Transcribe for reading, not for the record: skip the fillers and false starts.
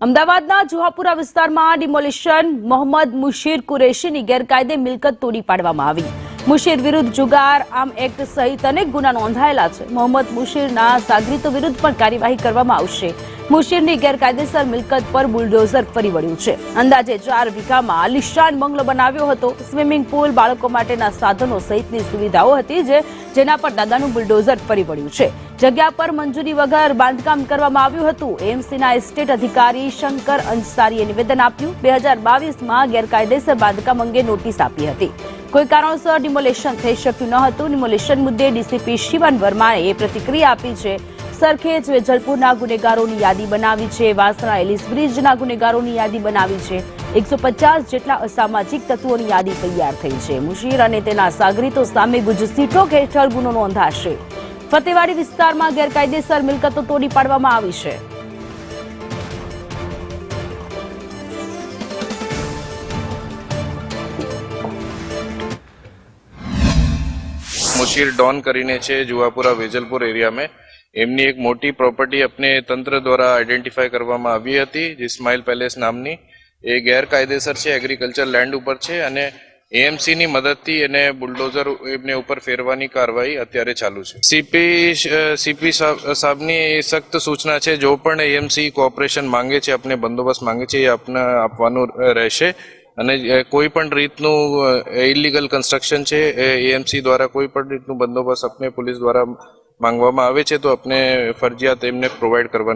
અમદાવાદના જુહાપુરા વિસ્તારમાં ડિમોલિશન મોહમ્મદ મુશીર કુરેશીની ગેરકાયદે મિલકત તોડી પાડવામાં આવી। મુશીર વિરુદ્ધ જુગાર આમ એક્ટ સહિત અનેક ગુના નોંધાયેલા છે। મોહમ્મદ મુશીરના સાગરીતો વિરુદ્ધ પણ કાર્યવાહી કરવામાં આવશે। મુશીરની ગેરકાયદેસર મિલકત પર બુલડોઝર ફરી વળ્યું છે। અંદાજે 4 વીઘામાં આલિશાન બંગલો બનાવ્યો હતો। સ્વિમિંગ પુલ, બાળકો માટેના સાધનો સહિતની સુવિધાઓ હતી જેના પર દાદાનું બુલડોઝર ફરી વળ્યું છે। જગ્યા પર મંજૂરી વગર બાંધકામ કરવામાં આવ્યું હતું। એએમસીના એસ્ટેટ અધિકારી શંકર અંસારીએ નિવેદન આપ્યું। 2022માં ગેરકાયદેસર બાંધકામ અંગે નોટિસ આપી હતી। કોઈ કારણોસર ડિમોલેશન થઈ શક્યું ન હતું। ડિમોલેશન મુદ્દે ડીસીપી શિવન વર્માએ પ્રતિક્રિયા આપી છે। સરખેજ વેજલપુરના ગુનેગારોની યાદી બનાવી છે। વાસણા એલિસ બ્રિજના ગુનેગારોની યાદી બનાવી છે। 150 જેટલા અસામાજિક તત્વોની યાદી તૈયાર થઈ છે। મુશીર અને તેના સાગરીતો સામે ગુજસીટોક હેઠળ ગુનો નોંધાશે। ફતેવાડી વિસ્તારમાં ગેરકાયદેસર મિલકતો તોડી પાડવામાં આવી છે। मुशीर डॉन करीने छे जुहापुरा वेजलपुर एरिया में एमनी एक मोटी प्रॉपर्टी अपने तंत्र द्वारा आइडेंटिफाई करवामां आवी हती। इस्माइल पैलेस नामनी ए गैरकायदेसर छे, एग्रीकल्चर लैंड उपर छे अने एएमसी ની મદદથી એને બુલડોઝર એમને ઉપર ફેરવાની કાર્યવાહી અત્યારે ચાલુ છે। સીપી સાહેબની સખ્ત સૂચના છે। જો પણ એએમસી કોઓપરેશન માંગે છે, अपने બંદોબસ્ત માંગે છે, એ આપને આપવાનું રહેશે અને કોઈ પણ રીતનું ઇલીગલ કન્સ્ટ્રક્શન છે એએમસી દ્વારા કોઈ પણ રીતનું બંદોબસ્ત આપણે પોલીસ દ્વારા માંગવામાં આવે છે તો આપણે ફરજિયાત એમને પ્રોવાઈડ કરવાનું